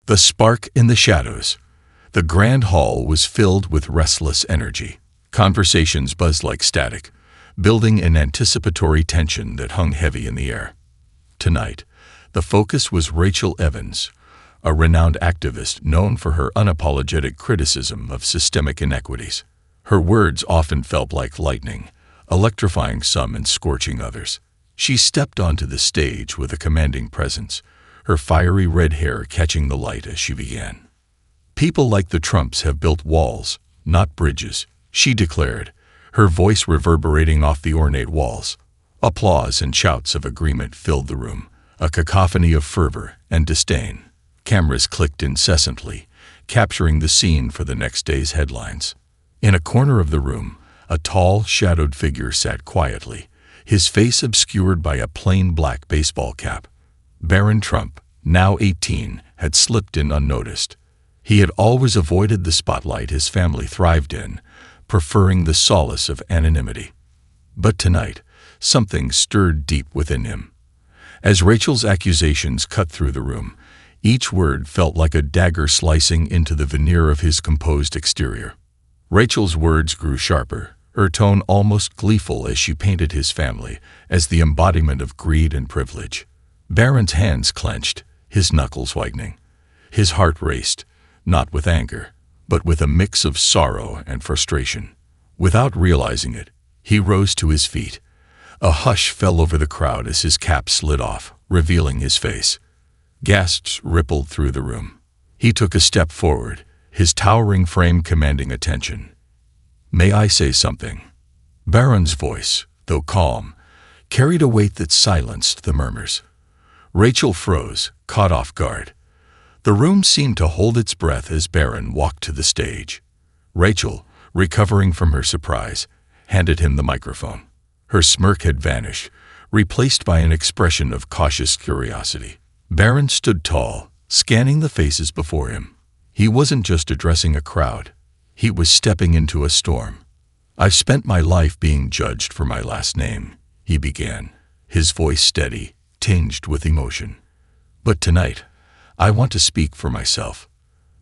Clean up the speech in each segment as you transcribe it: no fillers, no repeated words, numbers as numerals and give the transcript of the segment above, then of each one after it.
The spark in the shadows. The grand hall was filled with restless energy. Conversations buzzed like static, building an anticipatory tension that hung heavy in the air. Tonight, the focus was Rachel Evans, a renowned activist known for her unapologetic criticism of systemic inequities. Her words often felt like lightning, electrifying some and scorching others. She stepped onto the stage with a commanding presence, her fiery red hair catching the light as she began. "People like the Trumps have built walls, not bridges," she declared, her voice reverberating off the ornate walls. Applause and shouts of agreement filled the room, a cacophony of fervor and disdain. Cameras clicked incessantly, capturing the scene for the next day's headlines. In a corner of the room, a tall, shadowed figure sat quietly, his face obscured by a plain black baseball cap. Barron Trump, now 18, had slipped in unnoticed. He had always avoided the spotlight his family thrived in, preferring the solace of anonymity. But tonight, something stirred deep within him. As Rachel's accusations cut through the room, each word felt like a dagger slicing into the veneer of his composed exterior. Rachel's words grew sharper, her tone almost gleeful as she painted his family as the embodiment of greed and privilege. Barron's hands clenched, his knuckles whitening. His heart raced, not with anger, but with a mix of sorrow and frustration. Without realizing it, he rose to his feet. A hush fell over the crowd as his cap slid off, revealing his face. Gasps rippled through the room. He took a step forward, his towering frame commanding attention. "May I say something?" Barron's voice, though calm, carried a weight that silenced the murmurs. Rachel froze, caught off guard. The room seemed to hold its breath as Barron walked to the stage. Rachel, recovering from her surprise, handed him the microphone. Her smirk had vanished, replaced by an expression of cautious curiosity. Barron stood tall, scanning the faces before him. He wasn't just addressing a crowd. He was stepping into a storm. "I've spent my life being judged for my last name," he began, his voice steady, tinged with emotion. "But tonight, I want to speak for myself."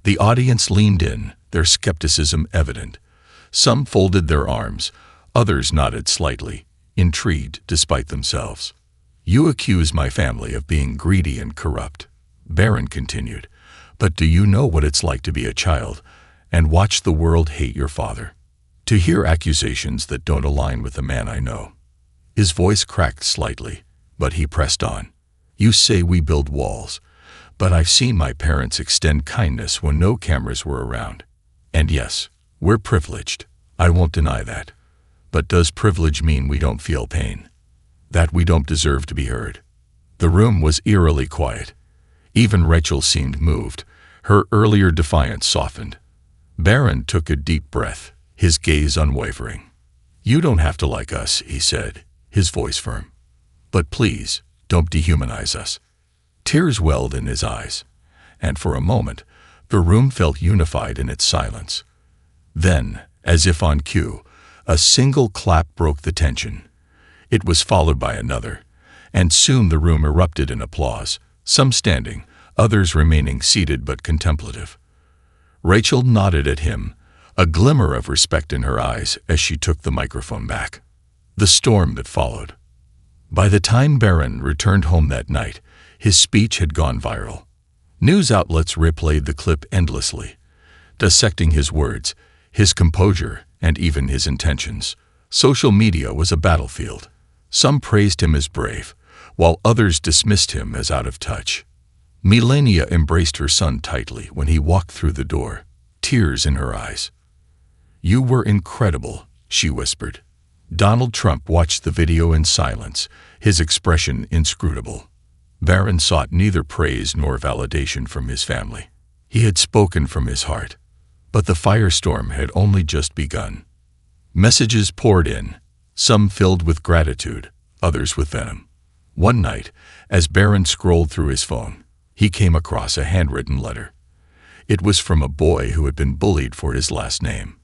The audience leaned in, their skepticism evident. Some folded their arms, others nodded slightly, intrigued despite themselves. "You accuse my family of being greedy and corrupt," Barron continued, "but do you know what it's like to be a child and watch the world hate your father? To hear accusations that don't align with the man I know." His voice cracked slightly, but he pressed on. "You say we build walls, but I've seen my parents extend kindness when no cameras were around. And yes, we're privileged. I won't deny that. But does privilege mean we don't feel pain? That we don't deserve to be heard?" The room was eerily quiet. Even Rachel seemed moved. Her earlier defiance softened. Barron took a deep breath, his gaze unwavering. "You don't have to like us," he said, his voice firm. "But please, don't dehumanize us." Tears welled in his eyes, and for a moment, the room felt unified in its silence. Then, as if on cue, a single clap broke the tension. It was followed by another, and soon the room erupted in applause, some standing, others remaining seated but contemplative. Rachel nodded at him, a glimmer of respect in her eyes as she took the microphone back. The storm that followed. By the time Barron returned home that night, his speech had gone viral. News outlets replayed the clip endlessly, dissecting his words, his composure, and even his intentions. Social media was a battlefield. Some praised him as brave, while others dismissed him as out of touch. Melania embraced her son tightly when he walked through the door, tears in her eyes. "You were incredible," she whispered. Donald Trump watched the video in silence, his expression inscrutable. Barron sought neither praise nor validation from his family. He had spoken from his heart. But the firestorm had only just begun. Messages poured in, some filled with gratitude, others with venom. One night, as Barron scrolled through his phone, he came across a handwritten letter. It was from a boy who had been bullied for his last name.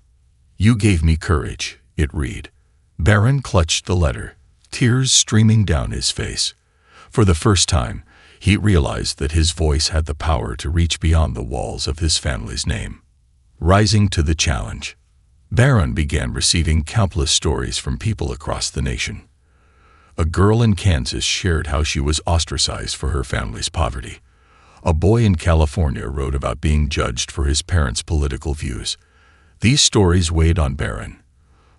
"You gave me courage," it read. Barron clutched the letter, tears streaming down his face. For the first time, He realized that his voice had the power to reach beyond the walls of his family's name. Rising to the challenge, Barron began receiving countless stories from people across the nation. A girl in Kansas shared how she was ostracized for her family's poverty. A boy in California wrote about being judged for his parents' political views. These stories weighed on Barron,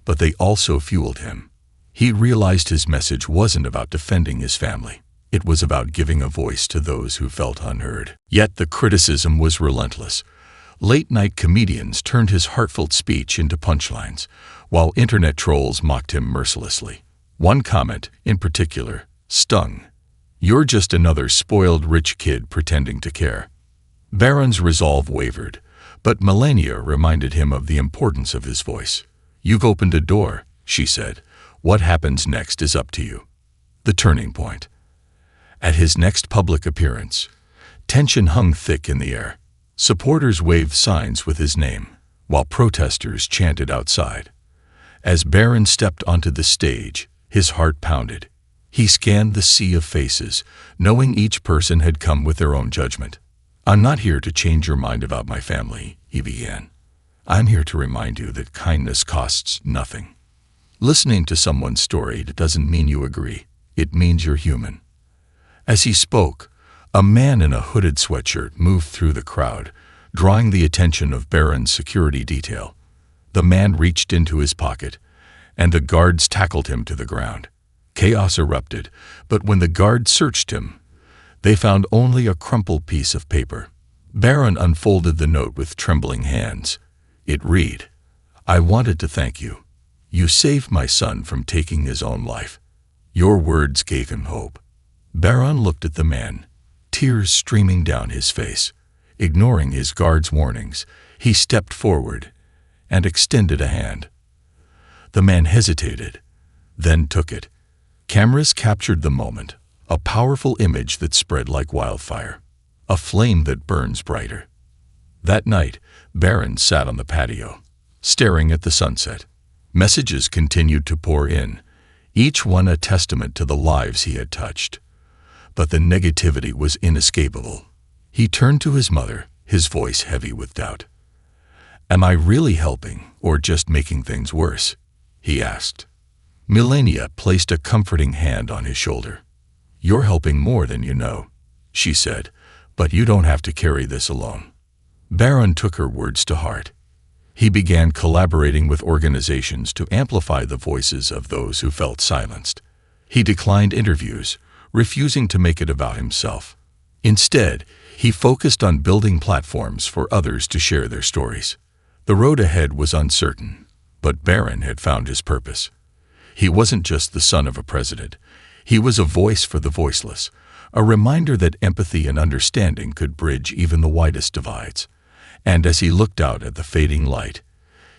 but they also fueled him. He realized his message wasn't about defending his family. It was about giving a voice to those who felt unheard. Yet the criticism was relentless. Late-night comedians turned his heartfelt speech into punchlines, while internet trolls mocked him mercilessly. One comment, in particular, stung. "You're just another spoiled rich kid pretending to care." Barron's resolve wavered, but Melania reminded him of the importance of his voice. "You've opened a door," she said. "What happens next is up to you." The turning point. At his next public appearance, tension hung thick in the air. Supporters waved signs with his name, while protesters chanted outside. As Barron stepped onto the stage, his heart pounded. He scanned the sea of faces, knowing each person had come with their own judgment. "I'm not here to change your mind about my family," he began. "I'm here to remind you that kindness costs nothing. Listening to someone's story doesn't mean you agree. It means you're human." As he spoke, a man in a hooded sweatshirt moved through the crowd, drawing the attention of Barron's security detail. The man reached into his pocket, and the guards tackled him to the ground. Chaos erupted, but when the guards searched him, they found only a crumpled piece of paper. Barron unfolded the note with trembling hands. It read, "I wanted to thank you. You saved my son from taking his own life. Your words gave him hope." Barron looked at the man, tears streaming down his face. Ignoring his guards' warnings, he stepped forward and extended a hand. The man hesitated, then took it. Cameras captured the moment, a powerful image that spread like wildfire, a flame that burns brighter. That night, Barron sat on the patio, staring at the sunset. Messages continued to pour in, each one a testament to the lives he had touched. But the negativity was inescapable. He turned to his mother, his voice heavy with doubt. "Am I really helping, or just making things worse?" he asked. Melania placed a comforting hand on his shoulder. "You're helping more than you know," she said, "but you don't have to carry this alone." Barron took her words to heart. He began collaborating with organizations to amplify the voices of those who felt silenced. He declined interviews, refusing to make it about himself. Instead, he focused on building platforms for others to share their stories. The road ahead was uncertain, but Barron had found his purpose. He wasn't just the son of a president. He was a voice for the voiceless, a reminder that empathy and understanding could bridge even the widest divides. And as he looked out at the fading light,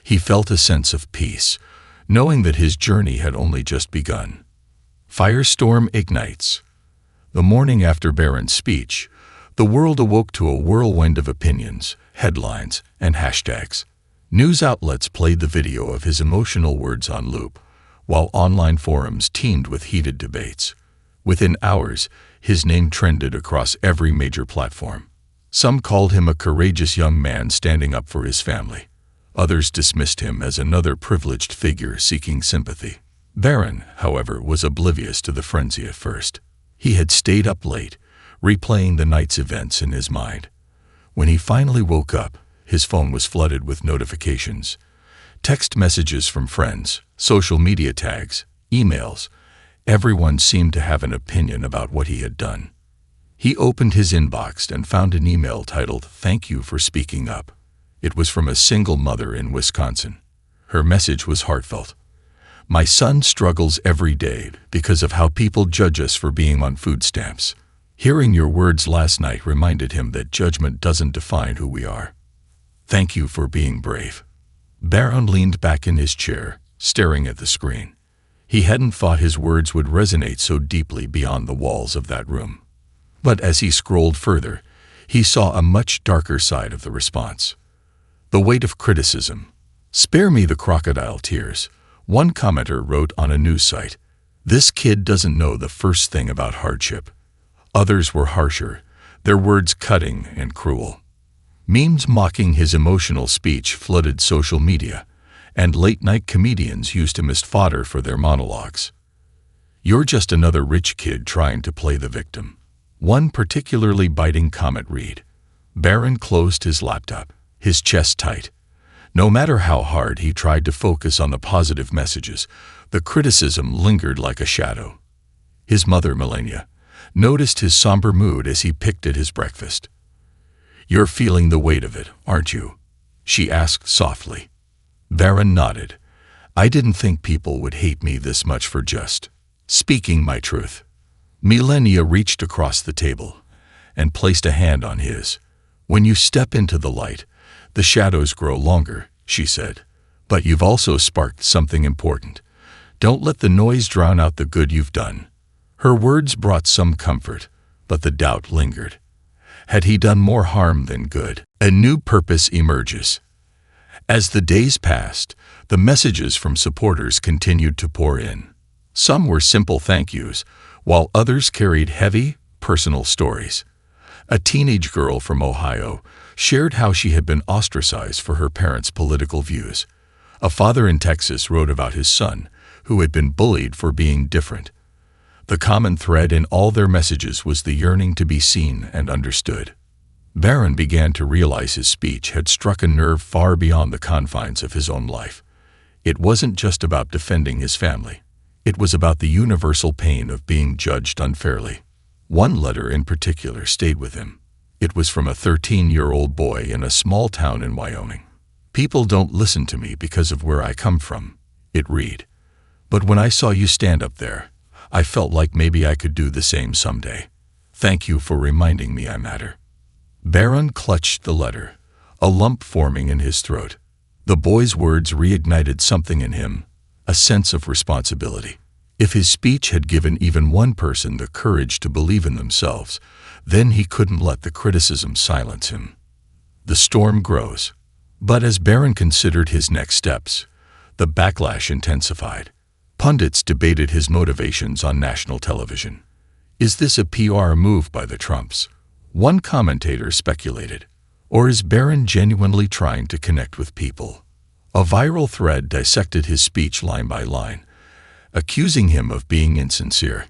he felt a sense of peace, knowing that his journey had only just begun. Firestorm ignites. The morning after Barron's speech, the world awoke to a whirlwind of opinions, headlines, and hashtags. News outlets played the video of his emotional words on loop, while online forums teemed with heated debates. Within hours, his name trended across every major platform. Some called him a courageous young man standing up for his family. Others dismissed him as another privileged figure seeking sympathy. Barron, however, was oblivious to the frenzy at first. He had stayed up late, replaying the night's events in his mind. When he finally woke up, his phone was flooded with notifications. Text messages from friends, social media tags, emails. Everyone seemed to have an opinion about what he had done. He opened his inbox and found an email titled, "Thank you for speaking up." It was from a single mother in Wisconsin. Her message was heartfelt. "My son struggles every day because of how people judge us for being on food stamps. Hearing your words last night reminded him that judgment doesn't define who we are. Thank you for being brave." Barron leaned back in his chair, staring at the screen. He hadn't thought his words would resonate so deeply beyond the walls of that room. But as he scrolled further, he saw a much darker side of the response. The weight of criticism. "Spare me the crocodile tears," one commenter wrote on a news site. "This kid doesn't know the first thing about hardship." Others were harsher, their words cutting and cruel. Memes mocking his emotional speech flooded social media, and late-night comedians used him as fodder for their monologues. "You're just another rich kid trying to play the victim." One particularly biting comment read. Barron closed his laptop, his chest tight. No matter how hard he tried to focus on the positive messages, the criticism lingered like a shadow. His mother, Melania, noticed his somber mood as he picked at his breakfast. "You're feeling the weight of it, aren't you?" she asked softly. Barron nodded. "I didn't think people would hate me this much for just speaking my truth." Melania reached across the table and placed a hand on his. "When you step into the light, the shadows grow longer," she said. "But you've also sparked something important. Don't let the noise drown out the good you've done." Her words brought some comfort, but the doubt lingered. Had he done more harm than good? A new purpose emerges. As the days passed, the messages from supporters continued to pour in. Some were simple thank yous, while others carried heavy, personal stories. A teenage girl from Ohio shared how she had been ostracized for her parents' political views. A father in Texas wrote about his son, who had been bullied for being different. The common thread in all their messages was the yearning to be seen and understood. Barron began to realize his speech had struck a nerve far beyond the confines of his own life. It wasn't just about defending his family. It was about the universal pain of being judged unfairly. One letter in particular stayed with him. It was from a 13-year-old boy in a small town in Wyoming. "People don't listen to me because of where I come from," it read. "But when I saw you stand up there, I felt like maybe I could do the same someday. Thank you for reminding me I matter." Barron clutched the letter, a lump forming in his throat. The boy's words reignited something in him, a sense of responsibility. If his speech had given even one person the courage to believe in themselves, then he couldn't let the criticism silence him. The storm grows. But as Barron considered his next steps, the backlash intensified. Pundits debated his motivations on national television. Is this a PR move by the Trumps? One commentator speculated. Or is Barron genuinely trying to connect with people? A viral thread dissected his speech line by line, accusing him of being insincere.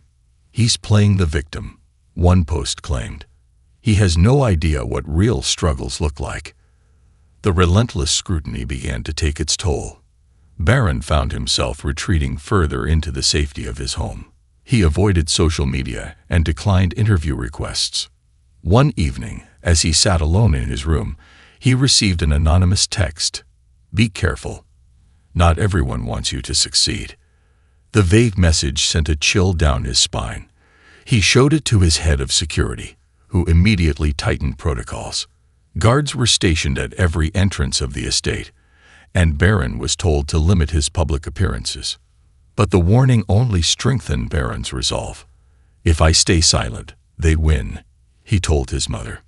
"He's playing the victim," one post claimed. "He has no idea what real struggles look like." The relentless scrutiny began to take its toll. Barron found himself retreating further into the safety of his home. He avoided social media and declined interview requests. One evening, as he sat alone in his room, he received an anonymous text. "Be careful. Not everyone wants you to succeed." The vague message sent a chill down his spine. He showed it to his head of security, who immediately tightened protocols. Guards were stationed at every entrance of the estate, and Barron was told to limit his public appearances. But the warning only strengthened Barron's resolve. "If I stay silent, they win," he told his mother.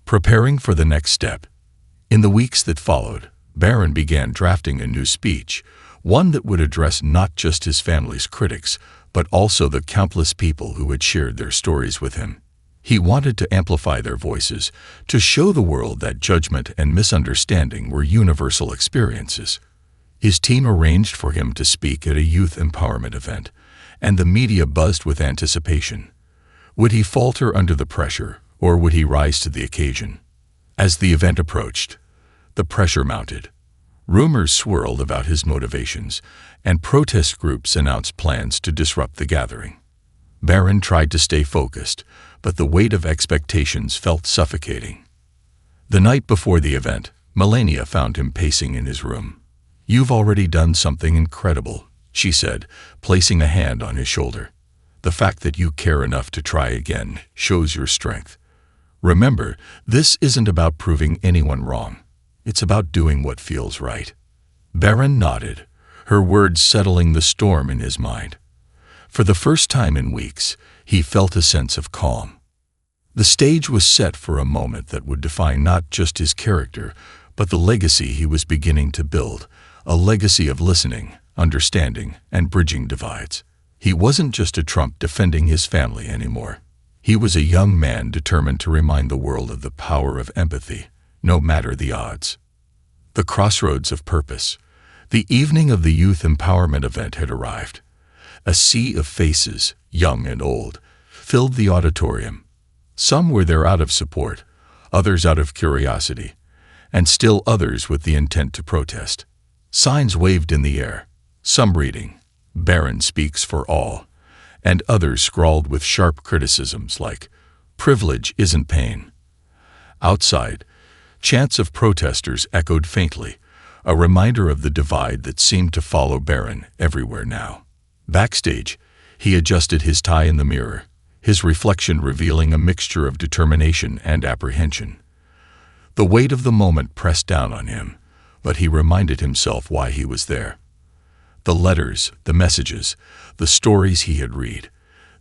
Preparing for the next step. In the weeks that followed, Barron began drafting a new speech, one that would address not just his family's critics, but also the countless people who had shared their stories with him. He wanted to amplify their voices, to show the world that judgment and misunderstanding were universal experiences. His team arranged for him to speak at a youth empowerment event, and the media buzzed with anticipation. Would he falter under the pressure, or would he rise to the occasion? As the event approached, the pressure mounted. Rumors swirled about his motivations, and protest groups announced plans to disrupt the gathering. Barron tried to stay focused, but the weight of expectations felt suffocating. The night before the event, Melania found him pacing in his room. "You've already done something incredible," she said, placing a hand on his shoulder. "The fact that you care enough to try again shows your strength. Remember, this isn't about proving anyone wrong. It's about doing what feels right." Barron nodded, her words settling the storm in his mind. For the first time in weeks, he felt a sense of calm. The stage was set for a moment that would define not just his character, but the legacy he was beginning to build, a legacy of listening, understanding, and bridging divides. He wasn't just a Trump defending his family anymore. He was a young man determined to remind the world of the power of empathy, no matter the odds. The crossroads of purpose. The evening of the youth empowerment event had arrived. A sea of faces, young and old, filled the auditorium. Some were there out of support, others out of curiosity, and still others with the intent to protest. Signs waved in the air, some reading, "Barron speaks for all," and others scrawled with sharp criticisms like, "Privilege isn't pain." Outside, chants of protesters echoed faintly, a reminder of the divide that seemed to follow Barron everywhere now. Backstage, he adjusted his tie in the mirror, his reflection revealing a mixture of determination and apprehension. The weight of the moment pressed down on him, but he reminded himself why he was there. The letters, the messages, the stories he had read,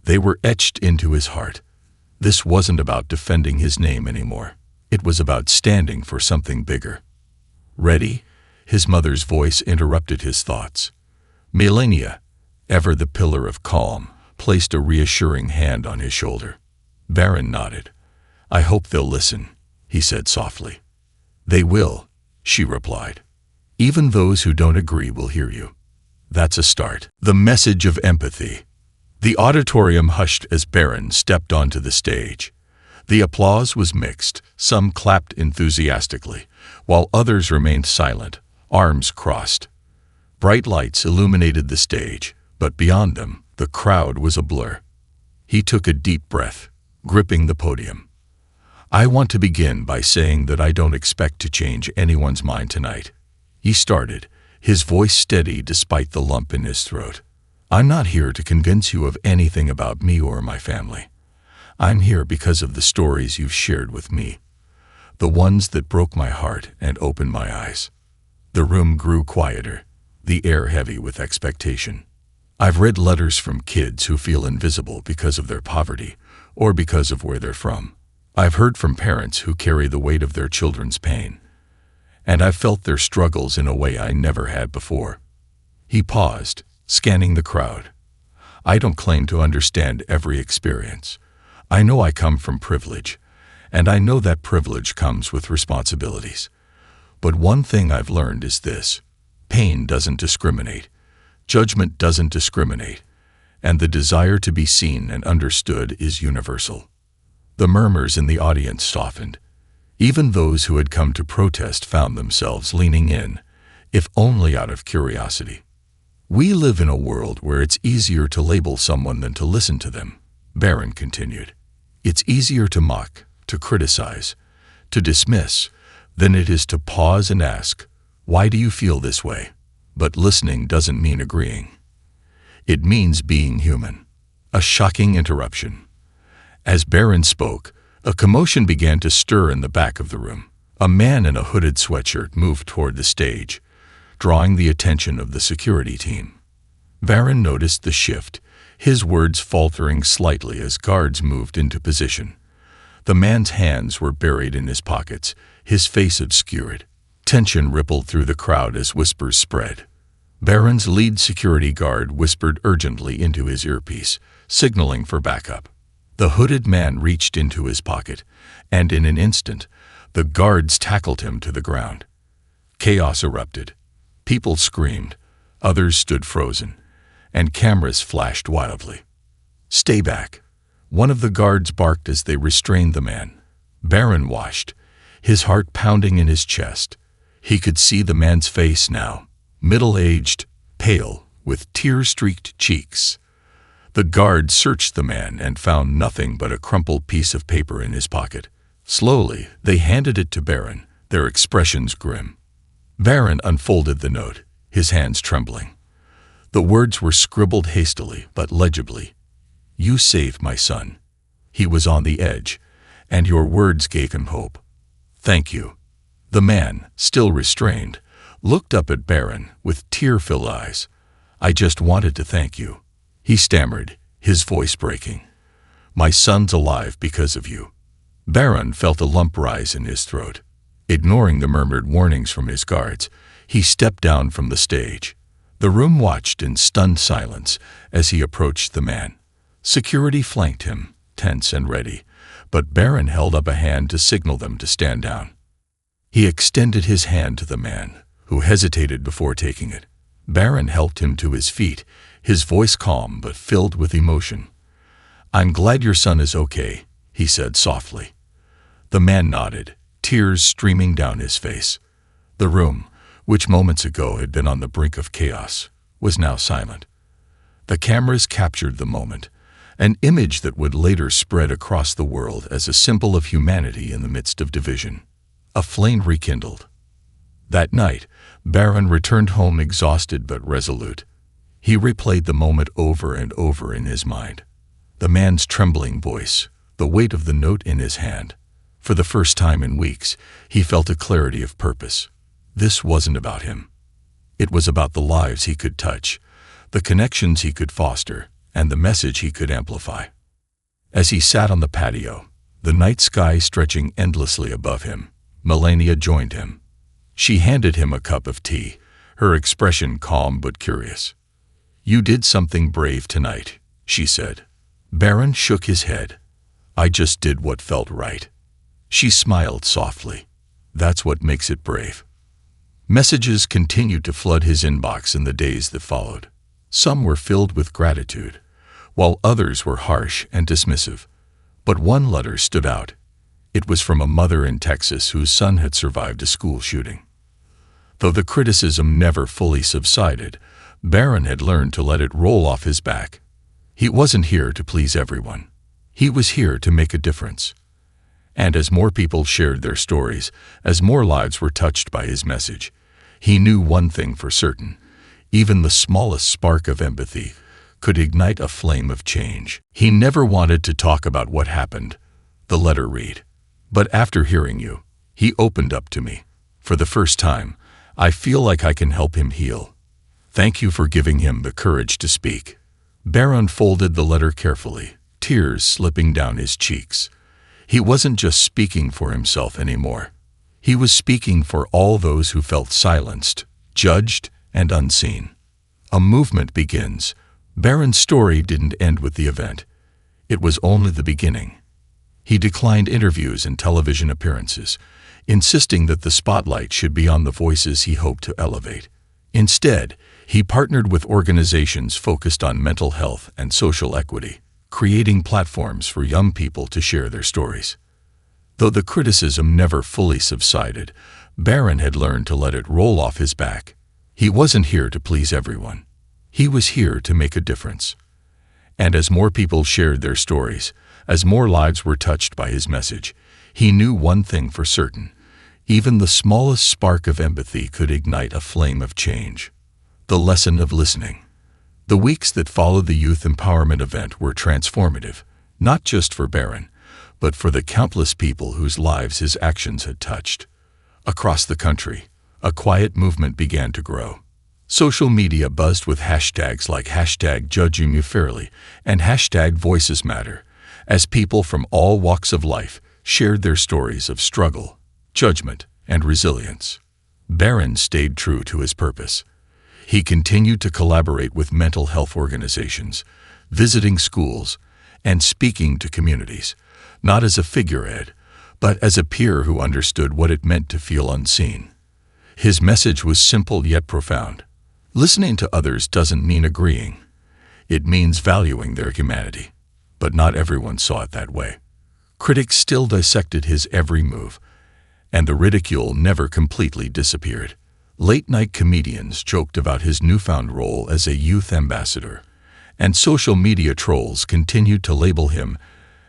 they were etched into his heart. This wasn't about defending his name anymore. It was about standing for something bigger. "Ready?" His mother's voice interrupted his thoughts. Melania, ever the pillar of calm, placed a reassuring hand on his shoulder. Barron nodded. "I hope they'll listen," he said softly. "They will," she replied. "Even those who don't agree will hear you." That's a start. The message of empathy. The auditorium hushed as Barron stepped onto the stage. The applause was mixed. Some clapped enthusiastically, while others remained silent, arms crossed. Bright lights illuminated the stage, but beyond them, the crowd was a blur. He took a deep breath, gripping the podium. "I want to begin by saying that I don't expect to change anyone's mind tonight," he started, his voice steady despite the lump in his throat. "I'm not here to convince you of anything about me or my family. I'm here because of the stories you've shared with me, the ones that broke my heart and opened my eyes." The room grew quieter, the air heavy with expectation. "I've read letters from kids who feel invisible because of their poverty or because of where they're from. I've heard from parents who carry the weight of their children's pain. And I've felt their struggles in a way I never had before." He paused, scanning the crowd. "I don't claim to understand every experience. I know I come from privilege, and I know that privilege comes with responsibilities. But one thing I've learned is this: pain doesn't discriminate, judgment doesn't discriminate, and the desire to be seen and understood is universal." The murmurs in the audience softened. Even those who had come to protest found themselves leaning in, if only out of curiosity. "We live in a world where it's easier to label someone than to listen to them," Barron continued. "It's easier to mock, to criticize, to dismiss, than it is to pause and ask, 'Why do you feel this way?' But listening doesn't mean agreeing. It means being human." A shocking interruption. As Barron spoke, a commotion began to stir in the back of the room. A man in a hooded sweatshirt moved toward the stage, drawing the attention of the security team. Barron noticed the shift, his words faltering slightly as guards moved into position. The man's hands were buried in his pockets, his face obscured. Tension rippled through the crowd as whispers spread. Barron's lead security guard whispered urgently into his earpiece, signaling for backup. The hooded man reached into his pocket, and in an instant, the guards tackled him to the ground. Chaos erupted. People screamed, others stood frozen, and cameras flashed wildly. "Stay back," one of the guards barked as they restrained the man. Barron watched, his heart pounding in his chest. He could see the man's face now, middle-aged, pale, with tear-streaked cheeks. The guard searched the man and found nothing but a crumpled piece of paper in his pocket. Slowly, they handed it to Barron, their expressions grim. Barron unfolded the note, his hands trembling. The words were scribbled hastily but legibly. "You saved my son. He was on the edge, and your words gave him hope. Thank you." The man, still restrained, looked up at Barron with tear-filled eyes. "I just wanted to thank you," he stammered, his voice breaking. "My son's alive because of you." Barron felt a lump rise in his throat. Ignoring the murmured warnings from his guards, he stepped down from the stage. The room watched in stunned silence as he approached the man. Security flanked him, tense and ready, but Barron held up a hand to signal them to stand down. He extended his hand to the man, who hesitated before taking it. Barron helped him to his feet, his voice calm but filled with emotion. "I'm glad your son is okay," he said softly. The man nodded, tears streaming down his face. The room, which moments ago had been on the brink of chaos, was now silent. The cameras captured the moment, an image that would later spread across the world as a symbol of humanity in the midst of division. A flame rekindled. That night, Barron returned home exhausted but resolute. He replayed the moment over and over in his mind. The man's trembling voice, the weight of the note in his hand. For the first time in weeks, he felt a clarity of purpose. This wasn't about him. It was about the lives he could touch, the connections he could foster, and the message he could amplify. As he sat on the patio, the night sky stretching endlessly above him, Melania joined him. She handed him a cup of tea, her expression calm but curious. "You did something brave tonight," she said. Barron shook his head. "I just did what felt right." She smiled softly. "That's what makes it brave." Messages continued to flood his inbox in the days that followed. Some were filled with gratitude, while others were harsh and dismissive. But one letter stood out. It was from a mother in Texas whose son had survived a school shooting. Though the criticism never fully subsided, Barron had learned to let it roll off his back. He wasn't here to please everyone. He was here to make a difference. And as more people shared their stories, as more lives were touched by his message, he knew one thing for certain: even the smallest spark of empathy could ignite a flame of change. "He never wanted to talk about what happened," the letter read. "But after hearing you, he opened up to me. For the first time, I feel like I can help him heal. Thank you for giving him the courage to speak." Barron folded the letter carefully, tears slipping down his cheeks. He wasn't just speaking for himself anymore. He was speaking for all those who felt silenced, judged, and unseen. A movement begins. Barron's story didn't end with the event. It was only the beginning. He declined interviews and television appearances, insisting that the spotlight should be on the voices he hoped to elevate. Instead, he partnered with organizations focused on mental health and social equity, creating platforms for young people to share their stories. Though the criticism never fully subsided, Barron had learned to let it roll off his back. He wasn't here to please everyone. He was here to make a difference. And as more people shared their stories, as more lives were touched by his message, he knew one thing for certain: even the smallest spark of empathy could ignite a flame of change. The lesson of listening. The weeks that followed the youth empowerment event were transformative, not just for Barron, but for the countless people whose lives his actions had touched. Across the country, a quiet movement began to grow. Social media buzzed with hashtags like #JudgingYouFairly and #VoicesMatter, as people from all walks of life shared their stories of struggle, judgment, and resilience. Barron stayed true to his purpose. He continued to collaborate with mental health organizations, visiting schools, and speaking to communities, not as a figurehead, but as a peer who understood what it meant to feel unseen. His message was simple yet profound. Listening to others doesn't mean agreeing. It means valuing their humanity. But not everyone saw it that way. Critics still dissected his every move, and the ridicule never completely disappeared. Late-night comedians joked about his newfound role as a youth ambassador, and social media trolls continued to label him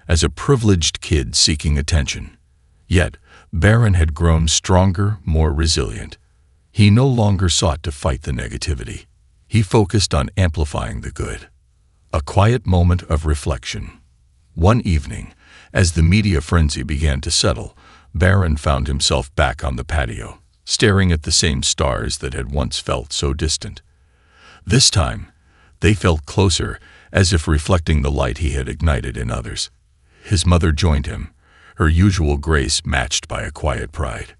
as a privileged kid seeking attention. Yet, Barron had grown stronger, more resilient. He no longer sought to fight the negativity. He focused on amplifying the good. A quiet moment of reflection. One evening, as the media frenzy began to settle, Barron found himself back on the patio, staring at the same stars that had once felt so distant. This time, they felt closer, as if reflecting the light he had ignited in others. His mother joined him, her usual grace matched by a quiet pride.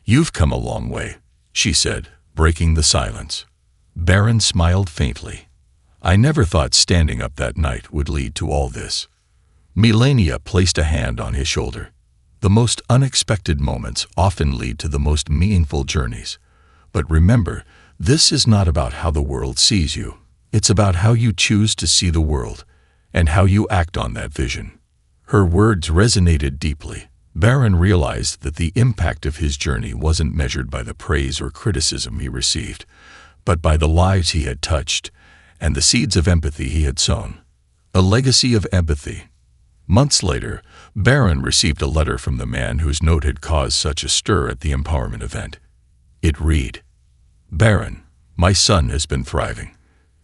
"You've come a long way," she said, breaking the silence. Barron smiled faintly. "I never thought standing up that night would lead to all this." Melania placed a hand on his shoulder. The most unexpected moments often lead to the most meaningful journeys. But remember, this is not about how the world sees you. It's about how you choose to see the world and how you act on that vision. Her words resonated deeply. Barron realized that the impact of his journey wasn't measured by the praise or criticism he received, but by the lives he had touched and the seeds of empathy he had sown. A legacy of empathy. Months later, Barron received a letter from the man whose note had caused such a stir at the empowerment event. It read, "Barron, my son has been thriving.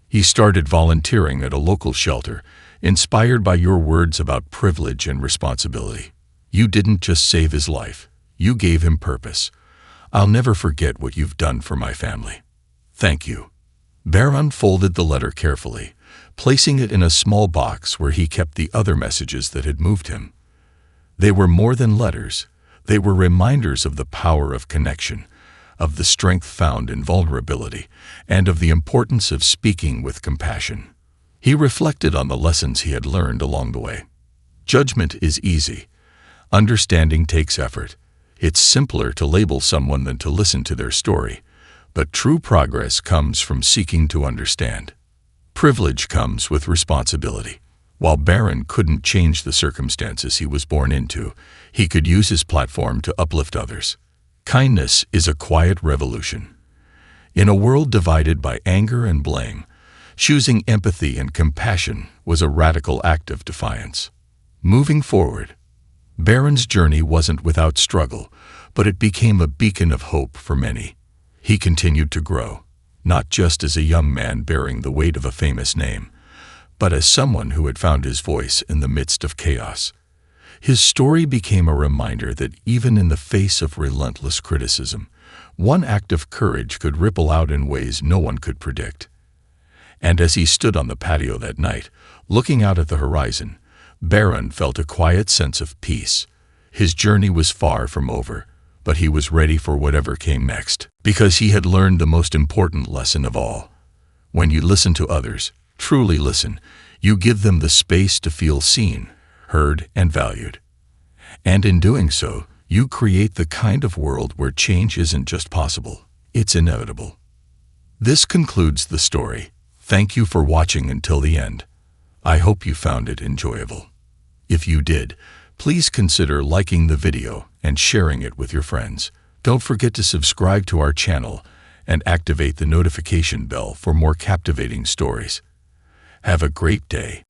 He started volunteering at a local shelter, inspired by your words about privilege and responsibility. You didn't just save his life, you gave him purpose. I'll never forget what you've done for my family. Thank you." Barron folded the letter carefully, placing it in a small box where he kept the other messages that had moved him. They were more than letters. They were reminders of the power of connection, of the strength found in vulnerability, and of the importance of speaking with compassion. He reflected on the lessons he had learned along the way. Judgment is easy. Understanding takes effort. It's simpler to label someone than to listen to their story. But true progress comes from seeking to understand. Privilege comes with responsibility. While Barron couldn't change the circumstances he was born into, he could use his platform to uplift others. Kindness is a quiet revolution. In a world divided by anger and blame, choosing empathy and compassion was a radical act of defiance. Moving forward, Barron's journey wasn't without struggle, but it became a beacon of hope for many. He continued to grow, not just as a young man bearing the weight of a famous name, but as someone who had found his voice in the midst of chaos. His story became a reminder that even in the face of relentless criticism, one act of courage could ripple out in ways no one could predict. And as he stood on the patio that night, looking out at the horizon, Barron felt a quiet sense of peace. His journey was far from over, but he was ready for whatever came next, because he had learned the most important lesson of all. When you listen to others, truly listen, you give them the space to feel seen, heard, and valued. And in doing so, you create the kind of world where change isn't just possible, it's inevitable. This concludes the story. Thank you for watching until the end. I hope you found it enjoyable. If you did, please consider liking the video and sharing it with your friends. Don't forget to subscribe to our channel and activate the notification bell for more captivating stories. Have a great day.